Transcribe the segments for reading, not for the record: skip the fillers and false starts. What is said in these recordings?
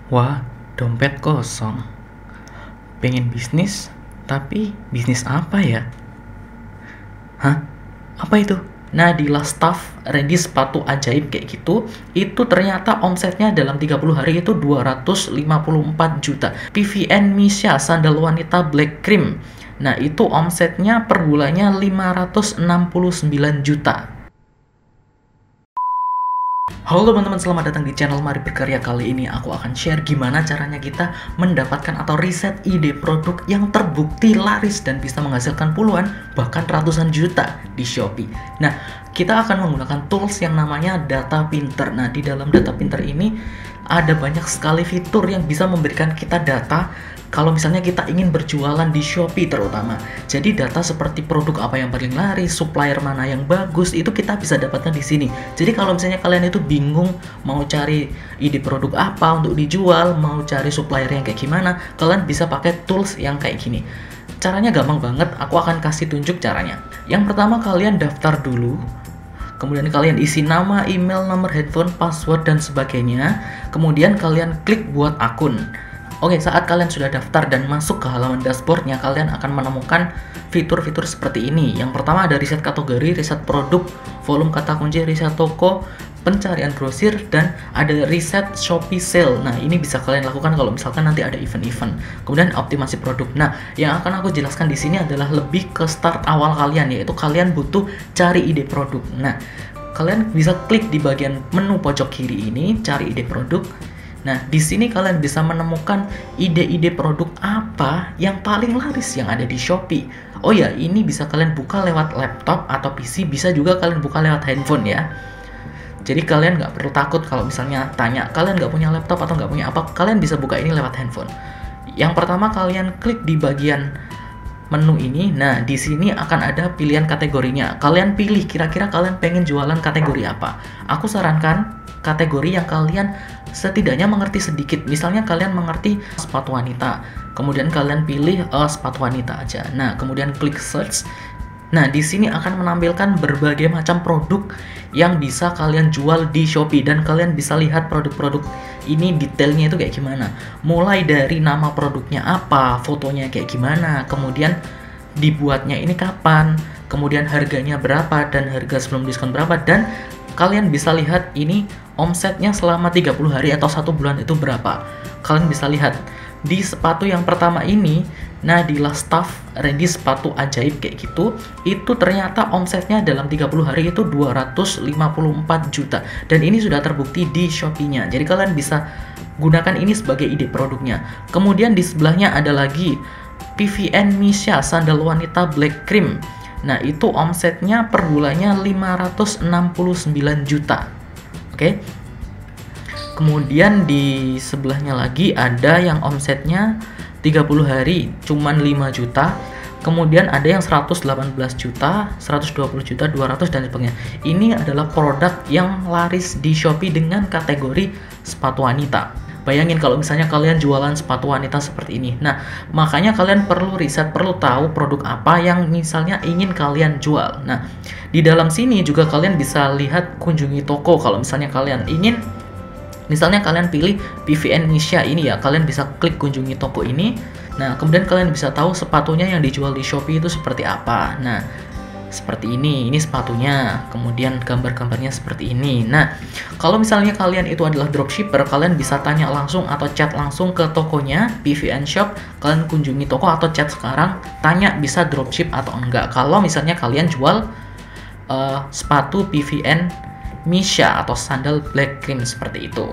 Wah, dompet kosong. Pengen bisnis, tapi bisnis apa ya? Hah? Apa itu? Nadila Staff ready sepatu ajaib kayak gitu, itu ternyata omsetnya dalam 30 hari itu 254 juta. PVN Misha sandal wanita black cream. Nah, itu omsetnya per bulannya 569 juta. Halo teman-teman, selamat datang di channel Mari Berkarya. Kali ini aku akan share gimana caranya kita mendapatkan atau riset ide produk yang terbukti laris dan bisa menghasilkan puluhan bahkan ratusan juta di Shopee. Nah, kita akan menggunakan tools yang namanya Data Pinter. Nah, di dalam Data Pinter ini ada banyak sekali fitur yang bisa memberikan kita data kalau misalnya kita ingin berjualan di Shopee terutama. Jadi data seperti produk apa yang paling laris, supplier mana yang bagus, itu kita bisa dapatkan di sini. Jadi kalau misalnya kalian itu bingung mau cari ide produk apa untuk dijual, mau cari supplier yang kayak gimana, kalian bisa pakai tools yang kayak gini. Caranya gampang banget, aku akan kasih tunjuk caranya. Yang pertama, kalian daftar dulu. Kemudian kalian isi nama, email, nomor handphone, password, dan sebagainya. Kemudian kalian klik buat akun. Oke, saat kalian sudah daftar dan masuk ke halaman dashboardnya, kalian akan menemukan fitur-fitur seperti ini. Yang pertama ada riset kategori, riset produk, volume kata kunci, riset toko, pencarian grosir, dan ada riset Shopee sale. Nah, ini bisa kalian lakukan kalau misalkan nanti ada event-event. Kemudian optimasi produk. Nah, yang akan aku jelaskan di sini adalah lebih ke start awal kalian, yaitu kalian butuh cari ide produk. Nah, kalian bisa klik di bagian menu pojok kiri ini, cari ide produk. Nah, di sini kalian bisa menemukan ide-ide produk apa yang paling laris yang ada di Shopee. Oh ya, ini bisa kalian buka lewat laptop atau PC, bisa juga kalian buka lewat handphone ya. Jadi kalian nggak perlu takut kalau misalnya tanya, kalian nggak punya laptop atau nggak punya apa, kalian bisa buka ini lewat handphone. Yang pertama kalian klik di bagian menu ini. Nah, di sini akan ada pilihan kategorinya. Kalian pilih kira-kira kalian pengen jualan kategori apa. Aku sarankan kategori yang kalian setidaknya mengerti sedikit. Misalnya kalian mengerti sepatu wanita, kemudian kalian pilih sepatu wanita aja. Nah, kemudian klik search. Nah, di sini akan menampilkan berbagai macam produk yang bisa kalian jual di Shopee, dan kalian bisa lihat produk-produk ini detailnya itu kayak gimana. Mulai dari nama produknya apa, fotonya kayak gimana, kemudian dibuatnya ini kapan, kemudian harganya berapa, dan harga sebelum diskon berapa, dan kalian bisa lihat ini omsetnya selama 30 hari atau 1 bulan itu berapa. Kalian bisa lihat di sepatu yang pertama ini, Nadila Staff ready sepatu ajaib kayak gitu, itu ternyata omsetnya dalam 30 hari itu 254 juta, dan ini sudah terbukti di Shopee-nya. Jadi kalian bisa gunakan ini sebagai ide produknya. Kemudian di sebelahnya ada lagi PVN Misha sandal wanita black cream. Nah, itu omsetnya per bulannya 569 juta. Oke. Kemudian di sebelahnya lagi ada yang omsetnya 30 hari cuman 5 juta. Kemudian ada yang 118 juta, 120 juta, 200 dan sebagainya. Ini adalah produk yang laris di Shopee dengan kategori sepatu wanita. Bayangin kalau misalnya kalian jualan sepatu wanita seperti ini. Nah, makanya kalian perlu riset, perlu tahu produk apa yang misalnya ingin kalian jual. Nah, di dalam sini juga kalian bisa lihat kunjungi toko. Kalau misalnya kalian ingin, misalnya kalian pilih PVN Misha ini ya, kalian bisa klik kunjungi toko ini. Nah, kemudian kalian bisa tahu sepatunya yang dijual di Shopee itu seperti apa. Nah, seperti ini sepatunya, kemudian gambar-gambarnya seperti ini. Nah, kalau misalnya kalian itu adalah dropshipper, kalian bisa tanya langsung atau chat langsung ke tokonya, PVN Shop. Kalian kunjungi toko atau chat sekarang, tanya bisa dropship atau enggak. Kalau misalnya kalian jual sepatu PVN Misha atau sandal black cream seperti itu.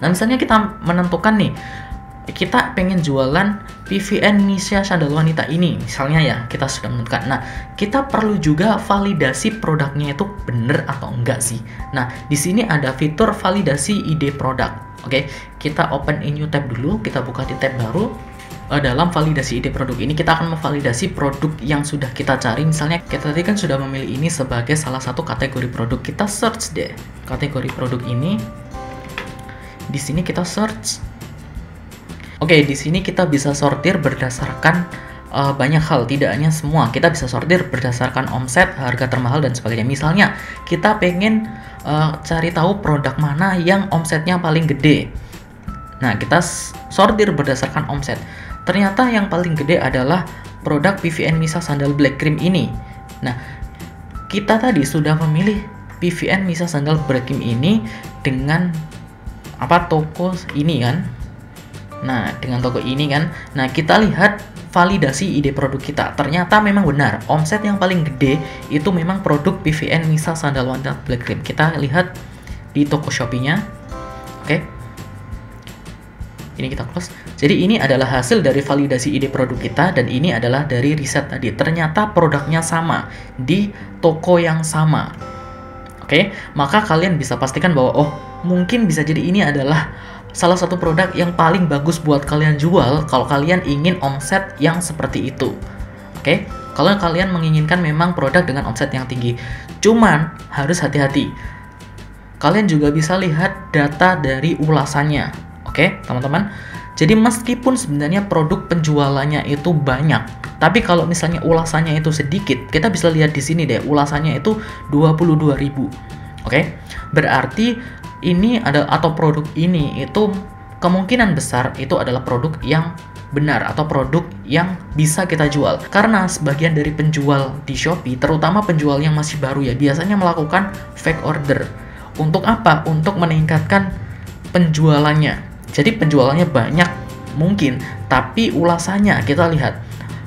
Nah, misalnya kita menentukan nih, kita pengen jualan PVN Misha sandal wanita ini, misalnya ya, kita sudah menentukan. Nah, kita perlu juga validasi produknya itu bener atau enggak sih. Nah, di sini ada fitur validasi ide produk. Oke, kita open in new tab dulu, kita buka di tab baru. Dalam validasi ide produk ini kita akan memvalidasi produk yang sudah kita cari. Misalnya kita tadi kan sudah memilih ini sebagai salah satu kategori produk. Kita search deh kategori produk ini. Di sini kita search. Oke, di sini kita bisa sortir berdasarkan banyak hal, tidak hanya semua. Kita bisa sortir berdasarkan omset, harga termahal, dan sebagainya. Misalnya kita pengen cari tahu produk mana yang omsetnya paling gede. Nah, kita sortir berdasarkan omset. Ternyata yang paling gede adalah produk PVN Misa Sandal Black Cream ini. Nah, kita tadi sudah memilih PVN Misa Sandal Black Cream ini dengan toko ini kan. Nah, dengan toko ini kan. Nah, kita lihat validasi ide produk kita. Ternyata memang benar, omset yang paling gede itu memang produk PVN Misa Sandal Wanita Black Cream. Kita lihat di toko Shopee-nya. Oke. Ini kita close. Jadi ini adalah hasil dari validasi ide produk kita dan ini adalah dari riset tadi. Ternyata produknya sama di toko yang sama. Oke, maka kalian bisa pastikan bahwa mungkin bisa jadi ini adalah salah satu produk yang paling bagus buat kalian jual kalau kalian ingin omset yang seperti itu. Oke, kalau kalian menginginkan memang produk dengan omset yang tinggi. Cuman harus hati-hati. Kalian juga bisa lihat data dari ulasannya. Oke, teman-teman. Jadi meskipun sebenarnya produk penjualannya itu banyak, tapi kalau misalnya ulasannya itu sedikit, kita bisa lihat di sini deh, ulasannya itu 22.000. Oke, berarti ini atau produk ini itu kemungkinan besar itu adalah produk yang benar atau produk yang bisa kita jual. Karena sebagian dari penjual di Shopee, terutama penjual yang masih baru ya, biasanya melakukan fake order. Untuk apa? Untuk meningkatkan penjualannya. Jadi penjualannya banyak mungkin, tapi ulasannya kita lihat.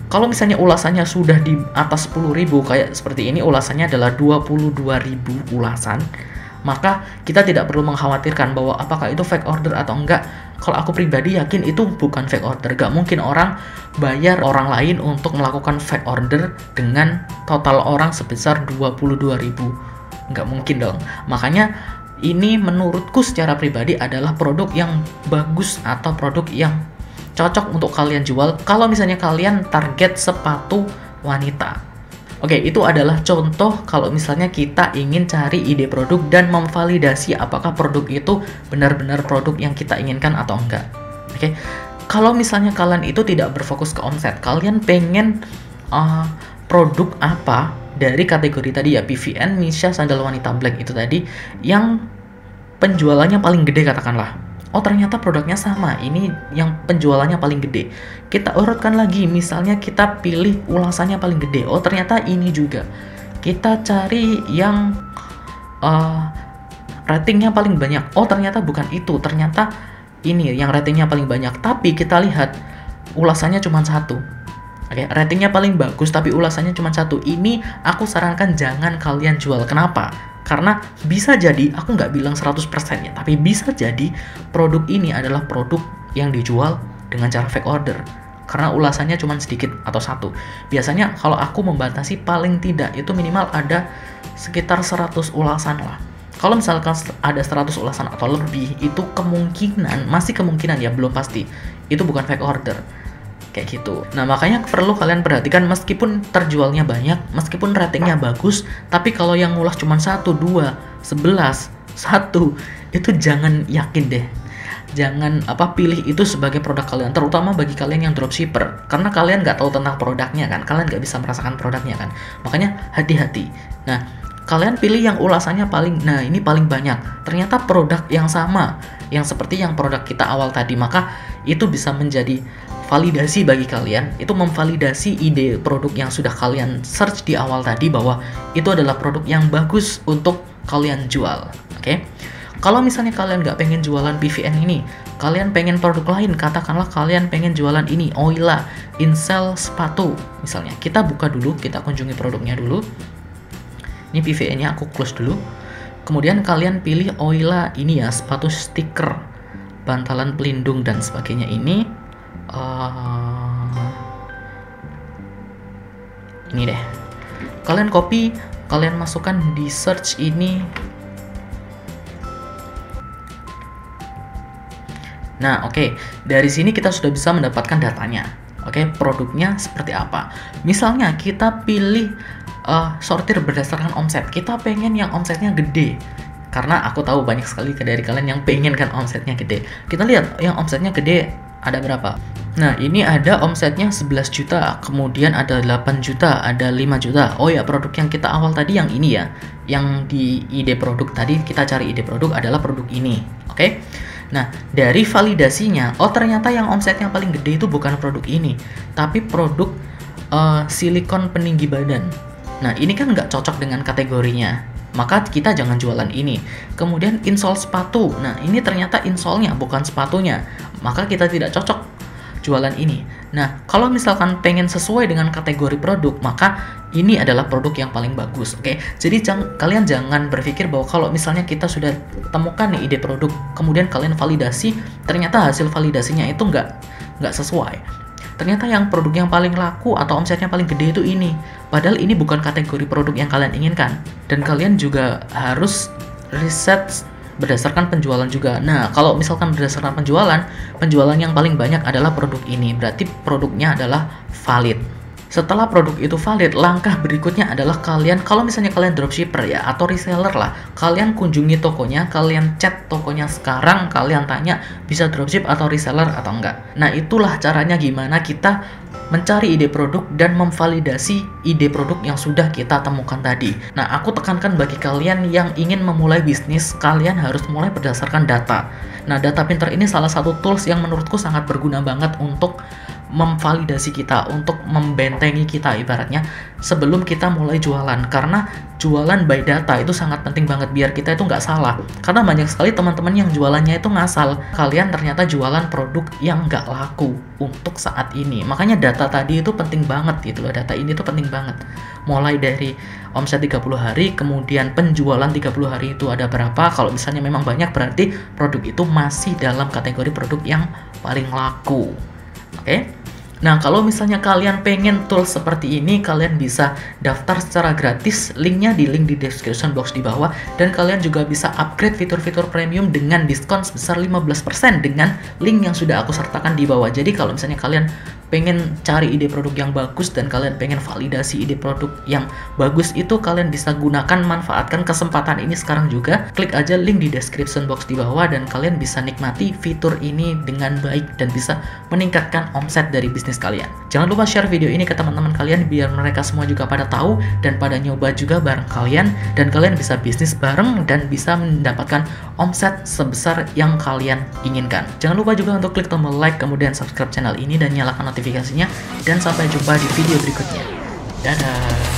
Kalau misalnya ulasannya sudah di atas 10.000 kayak seperti ini, ulasannya adalah 22.000 ulasan, maka kita tidak perlu mengkhawatirkan bahwa apakah itu fake order atau enggak. Kalau aku pribadi yakin itu bukan fake order. Gak mungkin orang bayar orang lain untuk melakukan fake order dengan total orang sebesar 22.000. Gak mungkin dong. Makanya ini menurutku secara pribadi adalah produk yang bagus atau produk yang cocok untuk kalian jual kalau misalnya kalian target sepatu wanita. Oke, itu adalah contoh kalau misalnya kita ingin cari ide produk dan memvalidasi apakah produk itu benar-benar produk yang kita inginkan atau enggak. Oke, kalau misalnya kalian itu tidak berfokus ke omset, kalian pengen produk apa dari kategori tadi ya, PVN Misa Sandal Wanita Black itu tadi yang penjualannya paling gede katakanlah. Ternyata produknya sama, ini yang penjualannya paling gede. Kita urutkan lagi, misalnya kita pilih ulasannya paling gede. Ternyata ini juga. Kita cari yang ratingnya paling banyak. Ternyata bukan itu, ternyata ini yang ratingnya paling banyak. Tapi kita lihat ulasannya cuma satu. Oke, ratingnya paling bagus tapi ulasannya cuma satu. Ini aku sarankan jangan kalian jual. Kenapa? Karena bisa jadi, aku nggak bilang 100% ya, tapi bisa jadi produk ini adalah produk yang dijual dengan cara fake order. Karena ulasannya cuma sedikit atau satu. Biasanya kalau aku membatasi paling tidak itu minimal ada sekitar 100 ulasan lah. Kalau misalkan ada 100 ulasan atau lebih, itu masih kemungkinan ya, belum pasti. Itu bukan fake order. Kayak gitu. Nah, makanya perlu kalian perhatikan meskipun terjualnya banyak, meskipun ratingnya bagus, tapi kalau yang ngulas cuma 1, 2, 11, 1, itu jangan yakin deh. Jangan pilih itu sebagai produk kalian, terutama bagi kalian yang dropshipper. Karena kalian nggak tahu tentang produknya kan, kalian nggak bisa merasakan produknya kan. Makanya hati-hati. Nah, kalian pilih yang ulasannya ini paling banyak. Ternyata produk yang sama, yang seperti yang produk kita awal tadi, maka itu bisa menjadi validasi bagi kalian. Itu memvalidasi ide produk yang sudah kalian search di awal tadi bahwa itu adalah produk yang bagus untuk kalian jual. Oke? Kalau misalnya kalian nggak pengen jualan PVN ini, kalian pengen produk lain, katakanlah kalian pengen jualan ini, Oila Insel sepatu misalnya. Kita buka dulu, kita kunjungi produknya dulu. Ini PVN-nya aku close dulu. Kemudian kalian pilih Oila ini ya, sepatu stiker, bantalan pelindung dan sebagainya ini. Ini deh. Kalian copy, kalian masukkan di search ini. Nah, oke. Dari sini kita sudah bisa mendapatkan datanya. Oke, produknya seperti apa. Misalnya kita pilih sortir berdasarkan omset. Kita pengen yang omsetnya gede. Karena aku tahu banyak sekali dari kalian yang pengen kan omsetnya gede. Kita lihat yang omsetnya gede ada berapa. Nah, ini ada omsetnya 11 juta, kemudian ada 8 juta, ada 5 juta. Oh ya, produk yang kita awal tadi yang ini ya. Yang di ide produk tadi, kita cari ide produk adalah produk ini. Oke. Nah, dari validasinya, oh ternyata yang omsetnya paling gede itu bukan produk ini, tapi produk silikon peninggi badan. Nah, ini kan nggak cocok dengan kategorinya, maka kita jangan jualan ini. Kemudian insole sepatu, nah ini ternyata insolnya bukan sepatunya, maka kita tidak cocok jualan ini. Nah, kalau misalkan pengen sesuai dengan kategori produk, maka ini adalah produk yang paling bagus. Oke, jadi kalian jangan berpikir bahwa kalau misalnya kita sudah temukan nih ide produk, kemudian kalian validasi, ternyata hasil validasinya itu nggak sesuai. Ternyata yang produk yang paling laku atau omsetnya paling gede itu ini. Padahal ini bukan kategori produk yang kalian inginkan. Dan kalian juga harus riset berdasarkan penjualan juga. Nah, kalau misalkan berdasarkan penjualan yang paling banyak adalah produk ini. Berarti produknya adalah valid. Setelah produk itu valid, langkah berikutnya adalah kalian, kalau misalnya kalian dropshipper ya, atau reseller lah, kalian kunjungi tokonya, kalian chat tokonya sekarang, kalian tanya bisa dropship atau reseller atau enggak. Nah, itulah caranya gimana kita mencari ide produk dan memvalidasi ide produk yang sudah kita temukan tadi. Nah, aku tekankan bagi kalian yang ingin memulai bisnis, kalian harus mulai berdasarkan data. Nah, data pinter ini salah satu tools yang menurutku sangat berguna banget untuk memvalidasi kita, untuk membentengi kita ibaratnya sebelum kita mulai jualan. Karena jualan by data itu sangat penting banget biar kita itu nggak salah. Karena banyak sekali teman-teman yang jualannya itu ngasal. Kalian ternyata jualan produk yang nggak laku untuk saat ini. Makanya data tadi itu penting banget gitu loh. Data ini tuh penting banget. Mulai dari omset 30 hari, kemudian penjualan 30 hari itu ada berapa. Kalau misalnya memang banyak, berarti produk itu masih dalam kategori produk yang paling laku. Oke? Nah, kalau misalnya kalian pengen tools seperti ini, kalian bisa daftar secara gratis, linknya di link di description box di bawah, dan kalian juga bisa upgrade fitur-fitur premium dengan diskon sebesar 15% dengan link yang sudah aku sertakan di bawah. Jadi kalau misalnya kalian pengen cari ide produk yang bagus dan kalian pengen validasi ide produk yang bagus itu, kalian bisa gunakan, manfaatkan kesempatan ini sekarang juga. Klik aja link di description box di bawah dan kalian bisa nikmati fitur ini dengan baik dan bisa meningkatkan omset dari bisnis kalian. Jangan lupa share video ini ke teman-teman kalian biar mereka semua juga pada tahu dan pada nyoba juga bareng kalian, dan kalian bisa bisnis bareng dan bisa mendapatkan omset sebesar yang kalian inginkan. Jangan lupa juga untuk klik tombol like, kemudian subscribe channel ini dan nyalakan notifikasinya, dan sampai jumpa di video berikutnya. Dadah.